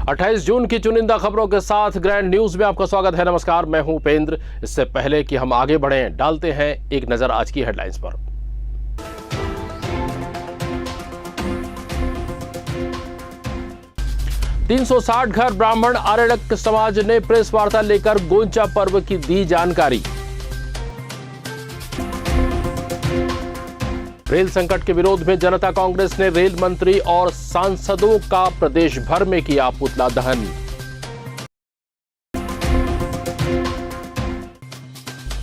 28 जून की चुनिंदा खबरों के साथ ग्रैंड न्यूज में आपका स्वागत है। नमस्कार, मैं हूं उपेंद्र। इससे पहले कि हम आगे बढ़ें, डालते हैं एक नजर आज की हेडलाइंस पर। $360 घर ब्राह्मण आरण्यक समाज ने प्रेस वार्ता लेकर गोंचा पर्व की दी जानकारी। रेल संकट के विरोध में जनता कांग्रेस ने रेल मंत्री और सांसदों का प्रदेश भर में किया पुतला दहन।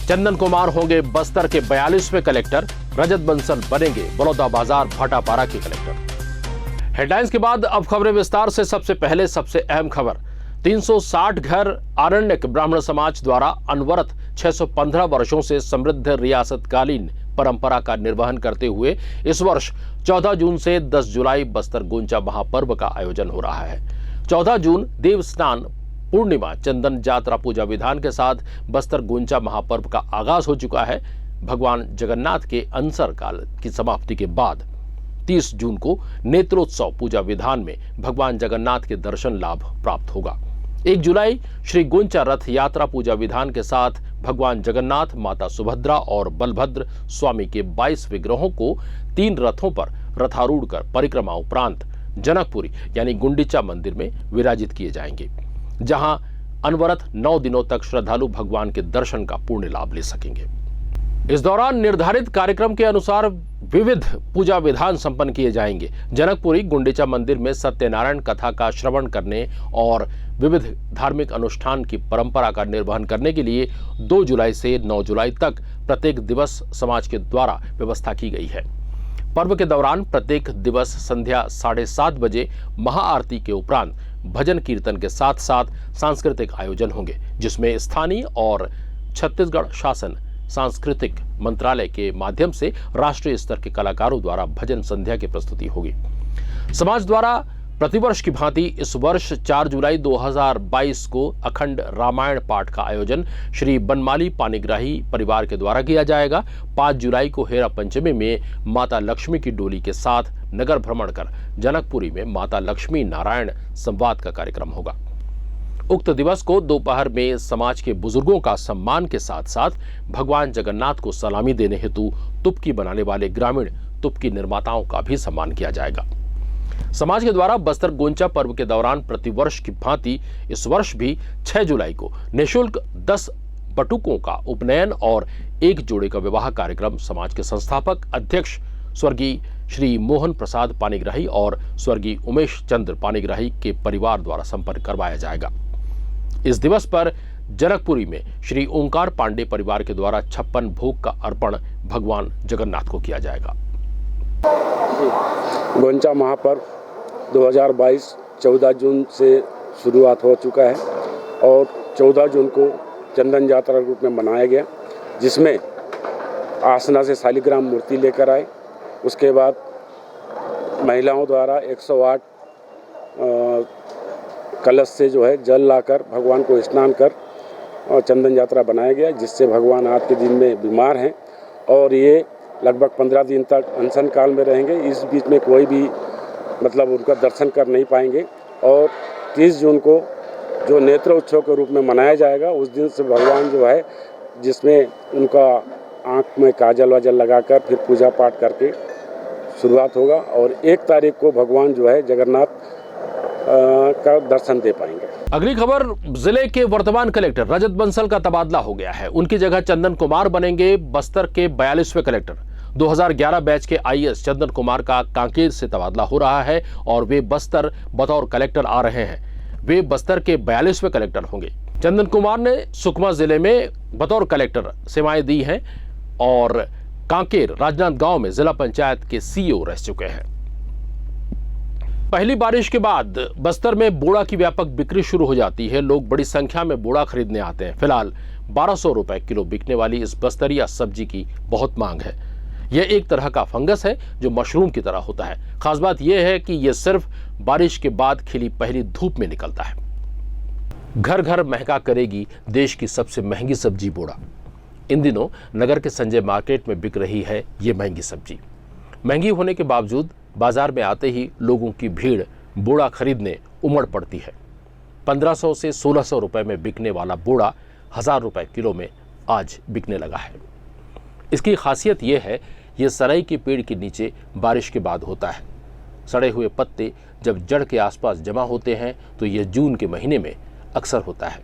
चंदन कुमार होंगे बस्तर के 42वें कलेक्टर, रजत बंसल बनेंगे बलौदाबाजार भाटापारा के कलेक्टर। हेडलाइंस के बाद अब खबरें विस्तार से। सबसे पहले सबसे अहम खबर, 360 घर आरण्यक ब्राह्मण समाज द्वारा अनवरत 615 वर्षों से समृद्ध रियासतकालीन परंपरा का निर्वहन करते हुए इस वर्ष 14 जून से 10 जुलाई बस्तर गोंचा महापर्व का आयोजन हो रहा है। 14 जून देव स्नान पूर्णिमा चंदन यात्रा पूजा विधान के साथ बस्तर गोंचा महापर्व का आगाज हो चुका है। भगवान जगन्नाथ के अनसर काल की समाप्ति के बाद 30 जून को नेत्रोत्सव पूजा विधान में भगवान जगन्नाथ के दर्शन लाभ प्राप्त होगा। 1 जुलाई श्री गोंचा रथ यात्रा पूजा विधान के साथ भगवान जगन्नाथ, माता सुभद्रा और बलभद्र स्वामी के 22 विग्रहों को 3 रथों पर रथारूढ़ कर परिक्रमा उपरांत जनकपुरी यानी गुंडीचा मंदिर में विराजित किए जाएंगे, जहां अनवरत 9 दिनों तक श्रद्धालु भगवान के दर्शन का पूर्ण लाभ ले सकेंगे। इस दौरान निर्धारित कार्यक्रम के अनुसार विविध पूजा विधान संपन्न किए जाएंगे। जनकपुरी गुंडीचा मंदिर में सत्यनारायण कथा का श्रवण करने और विविध धार्मिक अनुष्ठान की परंपरा का निर्वहन करने के लिए 2 जुलाई से 9 जुलाई तक प्रत्येक दिवस समाज के द्वारा व्यवस्था की गई है। पर्व के दौरान प्रत्येक दिवस संध्या 7:30 बजे महाआरती के उपरांत भजन कीर्तन के साथ साथ सांस्कृतिक आयोजन होंगे, जिसमें स्थानीय और छत्तीसगढ़ शासन सांस्कृतिक मंत्रालय के माध्यम से राष्ट्रीय स्तर के कलाकारों द्वारा भजन संध्या की प्रस्तुति होगी। समाज द्वारा प्रतिवर्ष की भांति इस वर्ष 4 जुलाई 2022 को अखंड रामायण पाठ का आयोजन श्री बनमाली पानीग्राही परिवार के द्वारा किया जाएगा। 5 जुलाई को हेरा पंचमी में माता लक्ष्मी की डोली के साथ नगर भ्रमण कर जनकपुरी में माता लक्ष्मी नारायण संवाद का कार्यक्रम होगा। उक्त दिवस को दोपहर में समाज के बुजुर्गों का सम्मान के साथ साथ भगवान जगन्नाथ को सलामी देने हेतु तुपकी बनाने वाले ग्रामीण तुपकी निर्माताओं का भी सम्मान किया जाएगा। समाज के द्वारा बस्तर गोंचा पर्व के दौरान प्रतिवर्ष की भांति इस वर्ष भी 6 जुलाई को निःशुल्क 10 बटुकों का उपनयन और 1 जोड़े का विवाह कार्यक्रम समाज के संस्थापक अध्यक्ष स्वर्गीय श्री मोहन प्रसाद पानीग्राही और स्वर्गीय उमेश चंद्र पानीग्राही के परिवार द्वारा संपन्न करवाया जाएगा। इस दिवस पर जनकपुरी में श्री ओंकार पांडे परिवार के द्वारा 56 भोग का अर्पण भगवान जगन्नाथ को किया जाएगा। गोंचा महापर्व 2022 14 जून से शुरुआत हो चुका है और 14 जून को चंदन यात्रा रूप में मनाया गया, जिसमें आसना से शालिग्राम मूर्ति लेकर आए। उसके बाद महिलाओं द्वारा 108 कलश से जो है जल लाकर भगवान को स्नान कर और चंदन यात्रा बनाया गया, जिससे भगवान आज के दिन में बीमार हैं और ये लगभग 15 दिन तक अनशन काल में रहेंगे। इस बीच में कोई भी उनका दर्शन कर नहीं पाएंगे और 30 जून को जो नेत्र उत्सव के रूप में मनाया जाएगा, उस दिन से भगवान जो है, जिसमें उनका आँख में काजल वाजल लगाकर फिर पूजा पाठ करके शुरुआत होगा और 1 तारीख को भगवान जो है जगन्नाथ का दर्शन दे पाएंगे। अगली खबर, जिले के वर्तमान कलेक्टर रजत बंसल का तबादला हो गया है। उनकी जगह चंदन कुमार बनेंगे बस्तर के 42वें कलेक्टर। 2011 बैच के आईएएस चंदन कुमार का कांकेर से तबादला हो रहा है और वे बस्तर बतौर कलेक्टर आ रहे हैं। वे बस्तर के 42वें कलेक्टर होंगे। चंदन कुमार ने सुकमा जिले में बतौर कलेक्टर सेवाएं दी हैं और कांकेर राजनांदगांव में जिला पंचायत के सीईओ रह चुके हैं। पहली बारिश के बाद बस्तर में बोड़ा की व्यापक बिक्री शुरू हो जाती है। लोग बड़ी संख्या में बोड़ा खरीदने आते हैं। फिलहाल 1200 रुपए किलो बिकने वाली इस बस्तरिया सब्जी की बहुत मांग है। यह एक तरह का फंगस है जो मशरूम की तरह होता है। खास बात यह है कि यह सिर्फ बारिश के बाद खिली पहली धूप में निकलता है। घर घर महका करेगी देश की सबसे महंगी सब्जी बोड़ा। इन दिनों नगर के संजय मार्केट में बिक रही है ये महंगी सब्जी। महंगी होने के बावजूद बाजार में आते ही लोगों की भीड़ बोड़ा खरीदने उमड़ पड़ती है। 1500 से 1600 रुपए में बिकने वाला बोड़ा 1000 रुपए किलो में आज बिकने लगा है। इसकी खासियत यह है, ये सरई के पेड़ के नीचे बारिश के बाद होता है। सड़े हुए पत्ते जब जड़ के आसपास जमा होते हैं तो यह जून के महीने में अक्सर होता है।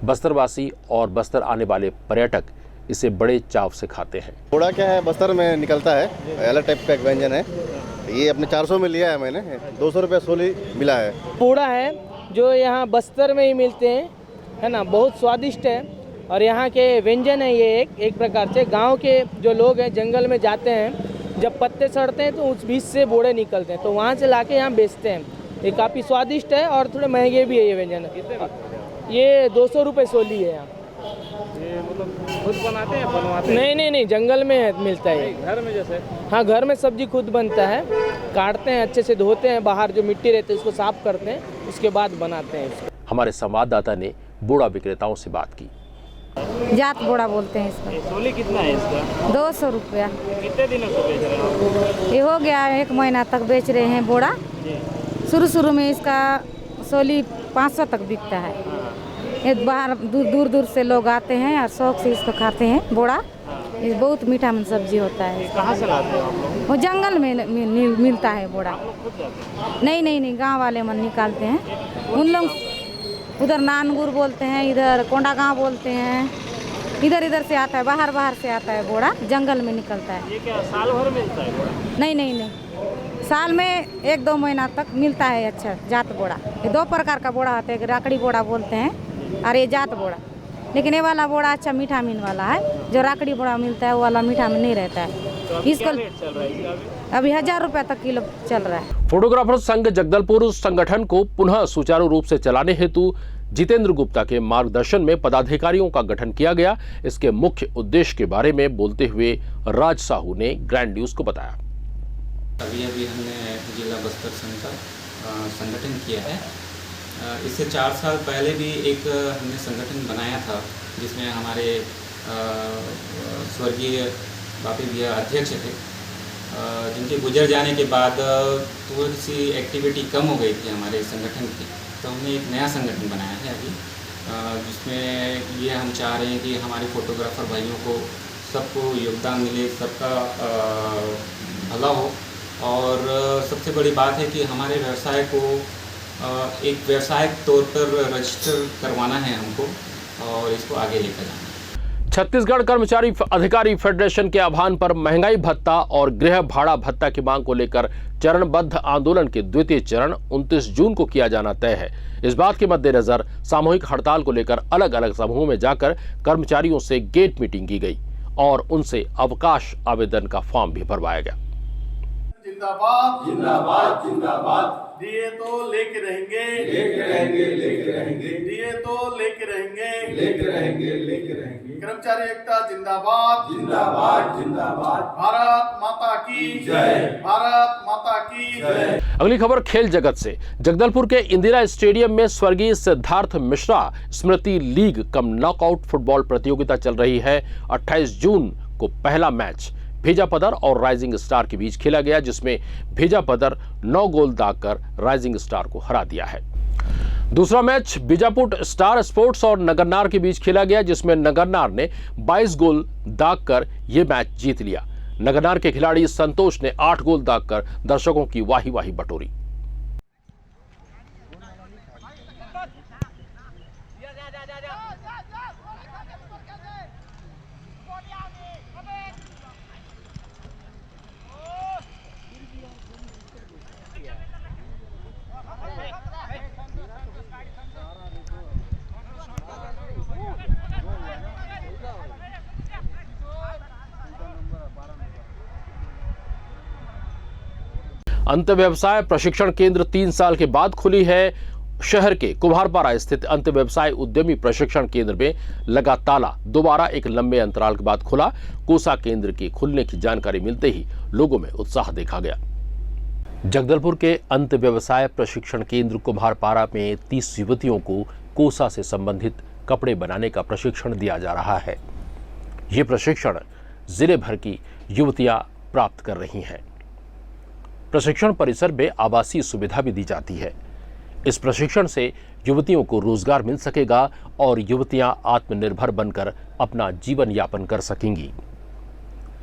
बस्तरवासी और बस्तर आने वाले पर्यटक इसे बड़े चाव से खाते हैं। बोड़ा क्या है, बस्तर में निकलता है, अलग टाइप का एक व्यंजन है। ये अपने 400 में लिया है मैंने, 200 रुपये सोली मिला है। बोड़ा है जो यहाँ बस्तर में ही मिलते हैं, है ना, बहुत स्वादिष्ट है। और यहाँ के व्यंजन है ये एक प्रकार से। गांव के जो लोग हैं जंगल में जाते हैं, जब पत्ते सड़ते हैं तो उस बीच से बोड़े निकलते हैं, तो वहाँ से लाके यहाँ बेचते हैं। ये काफ़ी स्वादिष्ट है और थोड़े महंगे भी है ये व्यंजन। ये 200 रुपये सोली है यहाँ। ये मतलब खुद बनाते हैं, बनवाते हैं? नहीं, जंगल में मिलता है। घर में जैसे? हाँ, घर में सब्जी खुद बनता है। काटते हैं, अच्छे से धोते हैं, बाहर जो मिट्टी रहती है उसको साफ करते हैं, उसके बाद बनाते हैं इसको। हमारे संवाददाता ने बोड़ा विक्रेताओं से बात की। जात बोड़ा बोलते हैं इसको। सोली कितना है इसका? 200 रुपया। कितने दिनों से बेच रहे हैं? ये हो गया 1 महीना तक बेच रहे हैं बोड़ा। शुरू में इसका सोली 500 तक बिकता है। ये बाहर दूर से लोग आते हैं और शौक से इसको खाते हैं बोड़ा। ये बहुत मीठा मन सब्जी होता है। कहाँ से लाते हो आप लोग? वो जंगल में मिलता है बोड़ा। नहीं, गांव वाले मन निकालते हैं। उन लोग उधर नानगुर बोलते हैं, इधर कोंडा गाँव बोलते हैं, इधर से आता है, बाहर से आता है बोड़ा, जंगल में निकलता है। ये क्या साल भर मिलता है बोड़ा? नहीं, साल में 1-2 महीना तक मिलता है। अच्छा जात बोड़ा, ये 2 प्रकार का बोड़ा होता है, एक राकड़ी बोड़ा बोलते हैं और ये जात बोड़ा। लेकिन ये वाला बोड़ा अच्छा मीठा मीन वाला है। जो राकड़ी बोड़ा मिलता है वो वाला मीठा में नहीं रहता है। तो इसको रेट चल रहा है इसका अभी 1000 रुपये तक किलो चल रहा है। फोटोग्राफर संघ जगदलपुर संगठन को पुनः सुचारू रूप से चलाने हेतु जितेंद्र गुप्ता के मार्गदर्शन में पदाधिकारियों का गठन किया गया। इसके मुख्य उद्देश्य के बारे में बोलते हुए राज साहू ने ग्रैंड न्यूज को बताया। अभी हमने जिला बस्तर संघ का संगठन किया है। इससे 4 साल पहले भी एक हमने संगठन बनाया था, जिसमें हमारे स्वर्गीय बापी भैया अध्यक्ष थे, जिनके गुजर जाने के बाद थोड़ी सी एक्टिविटी कम हो गई थी हमारे संगठन की। तो हमने एक नया संगठन बनाया है अभी, जिसमें ये हम चाह रहे हैं कि हमारे फोटोग्राफर भाइयों को सबको योगदान मिले, सबका भला हो। और सबसे बड़ी बात है कि हमारे व्यवसाय को एक व्यावसायिक तौर पर रजिस्टर करवाना है हमको और इसको आगे लेकर जाना है। छत्तीसगढ़ कर्मचारी अधिकारी फेडरेशन के आह्वान पर महंगाई भत्ता और गृह भाड़ा भत्ता की मांग को लेकर चरणबद्ध आंदोलन के द्वितीय चरण 29 जून को किया जाना तय है। इस बात के मद्देनजर सामूहिक हड़ताल को लेकर अलग अलग समूहों में जाकर कर्मचारियों से गेट मीटिंग की गई और उनसे अवकाश आवेदन का फॉर्म भी भरवाया गया। जिंदाबाद जिंदाबाद जिंदाबाद। दिए तो लेके रहेंगे दिए तो लेके रहेंगे। कर्मचारी एकता जिंदाबाद जिंदाबाद जिंदाबाद। भारत माता की जय, भारत माता की जय। अगली खबर खेल जगत से। जगदलपुर के इंदिरा स्टेडियम में स्वर्गीय सिद्धार्थ मिश्रा स्मृति लीग कम नॉकआउट फुटबॉल प्रतियोगिता चल रही है। 28 जून को पहला मैच भेजा पदर और राइजिंग स्टार के बीच खेला गया, जिसमें भेजा पदर 9 गोल दागकर राइजिंग स्टार को हरा दिया है। दूसरा मैच बीजापुर स्टार स्पोर्ट्स और नगरनार के बीच खेला गया, जिसमें नगरनार ने 22 गोल दागकर यह मैच जीत लिया। नगरनार के खिलाड़ी संतोष ने 8 गोल दागकर दर्शकों की वाही वाही बटोरी। अंत व्यवसाय प्रशिक्षण केंद्र 3 साल के बाद खुली है। शहर के कुम्हारपारा स्थित अंत व्यवसाय उद्यमी प्रशिक्षण केंद्र में लगा ताला दोबारा एक लंबे अंतराल के बाद खुला। कोसा केंद्र के खुलने की जानकारी मिलते ही लोगों में उत्साह देखा गया। जगदलपुर के अंत व्यवसाय प्रशिक्षण केंद्र कुम्हारपारा में 30 युवतियों को कोसा से संबंधित कपड़े बनाने का प्रशिक्षण दिया जा रहा है। ये प्रशिक्षण जिले भर की युवतियां प्राप्त कर रही हैं। प्रशिक्षण परिसर में आवासीय सुविधा भी दी जाती है। इस प्रशिक्षण से युवतियों को रोजगार मिल सकेगा और युवतियां आत्मनिर्भर बनकर अपना जीवन यापन कर सकेंगी।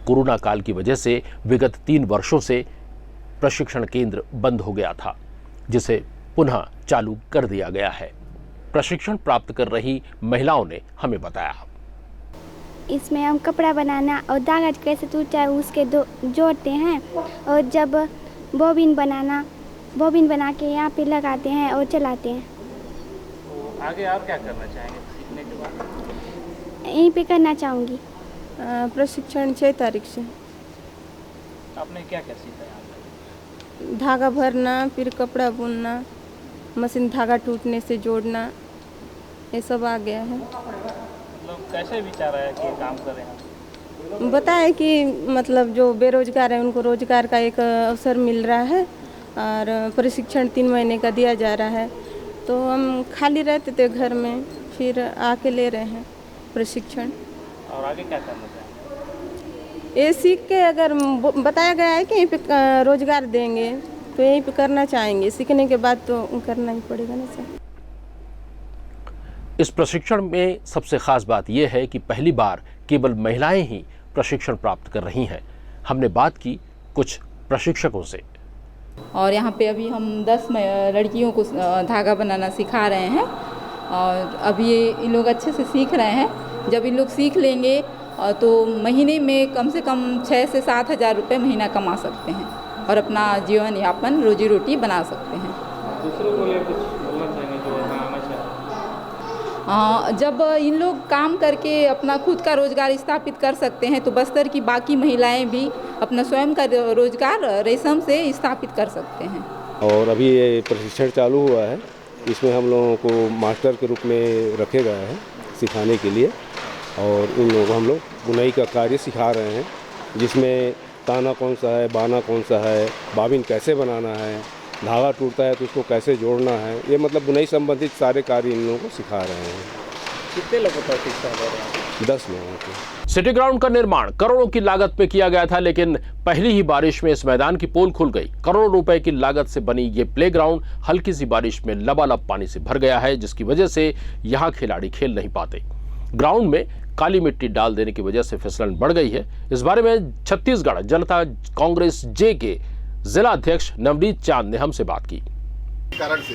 कोरोना काल की वजह से विगत 3 वर्षों से प्रशिक्षण केंद्र बंद हो गया था, जिसे पुनः चालू कर दिया गया है। प्रशिक्षण प्राप्त कर रही महिलाओं ने हमें बताया। इसमें हम कपड़ा बनाना और धागा कैसे टूटा है उसके जोड़ते हैं, और जब बॉबिन बना के यहाँ पे लगाते हैं और चलाते हैं। तो आगे आप क्या करना चाहेंगे सीखने के बाद? यहीं पे करना चाहूँगी। प्रशिक्षण 6 तारीख से। आपने क्या क्या सीखा यहाँ पे? धागा भरना, फिर कपड़ा बुनना, मशीन धागा टूटने से जोड़ना, ये सब आ गया है। मतलब कैसे विचार आया कि काम करें आप? बताए कि मतलब जो बेरोजगार है उनको रोजगार का एक अवसर मिल रहा है, और प्रशिक्षण 3 महीने का दिया जा रहा है। तो हम खाली रहते थे घर में, फिर आके ले रहे हैं प्रशिक्षण। और आगे क्या करना चाहेंगे? ये सीख के अगर बताया गया है कि यहीं पे रोजगार देंगे तो यहीं पे करना चाहेंगे। सीखने के बाद तो करना ही पड़ेगा ना सर। इस प्रशिक्षण में सबसे खास बात यह है कि पहली बार केवल महिलाएं ही प्रशिक्षण प्राप्त कर रही हैं। हमने बात की कुछ प्रशिक्षकों से। और यहाँ पे अभी हम 10 लड़कियों को धागा बनाना सिखा रहे हैं, और अभी ये लोग अच्छे से सीख रहे हैं। जब इन लोग सीख लेंगे तो महीने में कम से कम 6 से 7 हज़ार रुपये महीना कमा सकते हैं और अपना जीवन यापन रोजी रोटी बना सकते हैं। दूसरों को लिए कुछ बोलना चाहेंगे जो यहाँ आना चाहें? जब इन लोग काम करके अपना खुद का रोजगार स्थापित कर सकते हैं तो बस्तर की बाकी महिलाएं भी अपना स्वयं का रोजगार रेशम से स्थापित कर सकते हैं। और अभी ये प्रशिक्षण चालू हुआ है, इसमें हम लोगों को मास्टर के रूप में रखे गए हैं सिखाने के लिए, और इन लोगों को हम लोग बुनाई का कार्य सिखा रहे हैं, जिसमें ताना कौन सा है, बाना कौन सा है, बाबिन कैसे बनाना है, धागा टूटता है तो उसको कैसे जोड़ना है, ये मतलब बुनाई संबंधित सारे कार्य इन लोगों को सिखा रहे हैं। कितने लोगों को शिक्षा दे रहे हैं? 10 लोगों को। सिटी ग्राउंड का निर्माण करोड़ों की लागत पे किया गया था, लेकिन पहली ही बारिश में इस मैदान की पोल खुल गई। करोड़ों रुपए की लागत से बनी ये प्लेग्राउंड हल्की सी बारिश में लबालब पानी से भर गया है, जिसकी वजह से यहाँ खिलाड़ी खेल नहीं पाते। ग्राउंड में काली मिट्टी डाल देने की वजह से फिसलन बढ़ गई है। इस बारे में छत्तीसगढ़ जनता कांग्रेस जे के जिला अध्यक्ष नवनीत चांद ने हमसे बात की। कारण से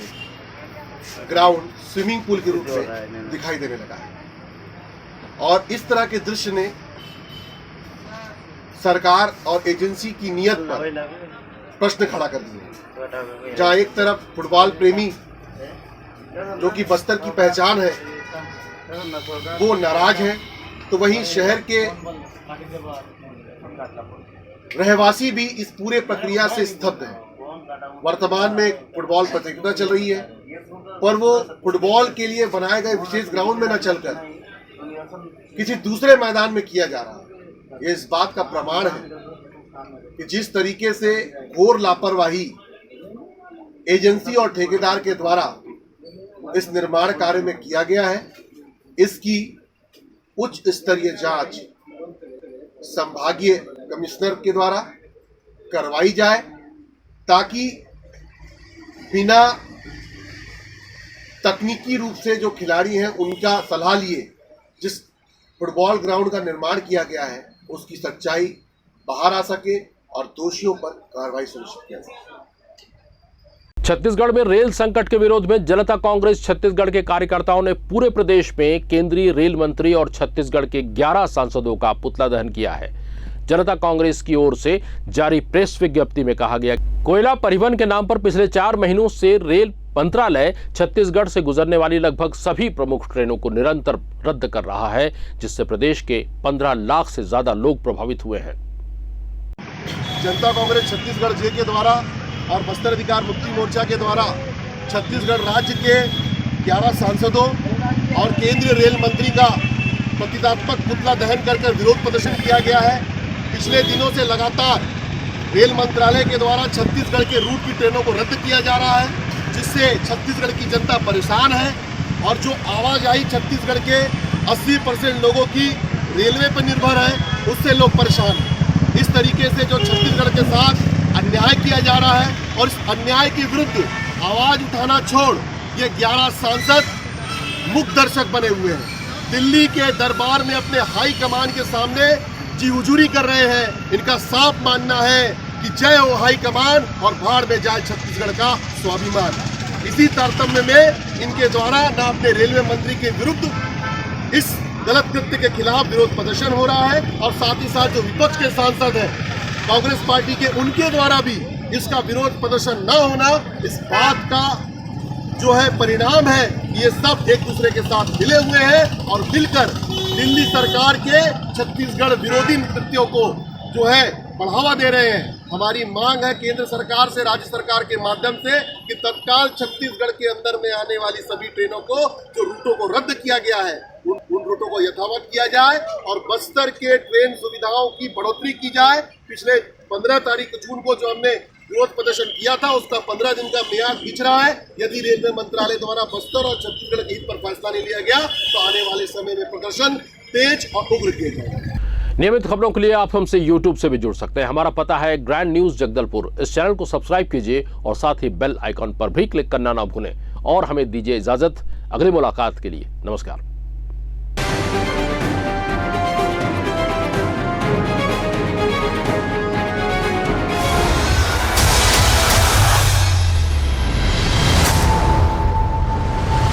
ग्राउंड स्विमिंग पूल के रूप में दिखाई देने लगा है, और इस तरह के दृश्य ने सरकार और एजेंसी की नीयत पर प्रश्न खड़ा कर दिए। जहां एक तरफ फुटबॉल प्रेमी जो कि बस्तर की पहचान है वो नाराज है, तो वहीं शहर के रहवासी भी इस पूरे प्रक्रिया से स्तब्ध है। वर्तमान में फुटबॉल प्रतियोगिता चल रही है, पर वो फुटबॉल के लिए बनाए गए विशेष ग्राउंड में न चलकर किसी दूसरे मैदान में किया जा रहा है। ये इस बात का प्रमाण है कि जिस तरीके से घोर लापरवाही एजेंसी और ठेकेदार के द्वारा इस निर्माण कार्य में किया गया है, इसकी उच्च स्तरीय जांच संभागीय कमिश्नर के द्वारा करवाई जाए, ताकि बिना तकनीकी रूप से जो खिलाड़ी हैं उनका सलाह लिए जिस फुटबॉल ग्राउंड का निर्माण किया गया है उसकी सच्चाई बाहर आ सके और दोषियों पर कार्रवाई सुनिश्चित किया जाए। छत्तीसगढ़ में रेल संकट के विरोध में जनता कांग्रेस छत्तीसगढ़ के कार्यकर्ताओं ने पूरे प्रदेश में केंद्रीय रेल मंत्री और छत्तीसगढ़ के 11 सांसदों का पुतला दहन किया है। जनता कांग्रेस की ओर से जारी प्रेस विज्ञप्ति में कहा गया, कोयला परिवहन के नाम पर पिछले 4 महीनों से रेल मंत्रालय छत्तीसगढ़ से गुजरने वाली लगभग सभी प्रमुख ट्रेनों को निरंतर रद्द कर रहा है, जिससे प्रदेश के 15 लाख से ज्यादा लोग प्रभावित हुए हैं। जनता कांग्रेस छत्तीसगढ़ जे के द्वारा और बस्तर अधिकार मुक्ति मोर्चा के द्वारा छत्तीसगढ़ राज्य के 11 सांसदों और केंद्रीय रेल मंत्री का प्रतीकात्मक पुतला दहन कर विरोध प्रदर्शन किया गया है। पिछले दिनों से लगातार रेल मंत्रालय के द्वारा छत्तीसगढ़ के रूट की ट्रेनों को रद्द किया जा रहा है, जिससे छत्तीसगढ़ की जनता परेशान है, और जो आवाजाही छत्तीसगढ़ के 80% लोगों की रेलवे पर निर्भर है, उससे लोग परेशान हैं। इस तरीके से जो छत्तीसगढ़ के साथ अन्याय किया जा रहा है और इस अन्याय के विरुद्ध आवाज उठाना छोड़ ये 11 सांसद मुख्य दर्शक बने हुए हैं। दिल्ली के दरबार में अपने हाई कमान के सामने जी हुजूरी कर रहे हैं। इनका साफ मानना है कि जय हो हाई कमान और भाड़ में जाए छत्तीसगढ़ का स्वाभिमान। इसी तारतम्य में इनके द्वारा न अपने रेलवे मंत्री के विरुद्ध इस गलत कृत्य के खिलाफ विरोध प्रदर्शन हो रहा है और साथ ही साथ जो विपक्ष के सांसद हैं कांग्रेस पार्टी के, उनके द्वारा भी इसका विरोध प्रदर्शन न होना इस बात का जो है परिणाम है। ये सब एक दूसरे के साथ मिले हुए हैं और मिलकर दिल्ली सरकार के छत्तीसगढ़ विरोधी कृत्यों को जो है बढ़ावा दे रहे हैं। हमारी मांग है केंद्र सरकार से, राज्य सरकार के माध्यम से कि तत्काल छत्तीसगढ़ के अंदर में आने वाली सभी ट्रेनों को, जो रूटों को रद्द किया गया है, उन रूटों को यथावत किया जाए और बस्तर के ट्रेन सुविधाओं की बढ़ोतरी की जाए। पिछले 15 तारीख जून को जो हमने विरोध प्रदर्शन किया था उसका 15 दिन का मियाद खिंच रहा है। यदि रेलवे मंत्रालय द्वारा बस्तर और छत्तीसगढ़ के हित पर फैसला नहीं लिया गया तो आने वाले समय में प्रदर्शन तेज और उग्र किए जाएंगे। नियमित खबरों के लिए आप हमसे YouTube से भी जुड़ सकते हैं। हमारा पता है ग्रैंड न्यूज जगदलपुर। इस चैनल को सब्सक्राइब कीजिए और साथ ही बेल आइकॉन पर भी क्लिक करना ना भूलें। और हमें दीजिए इजाजत। अगली मुलाकात के लिए नमस्कार।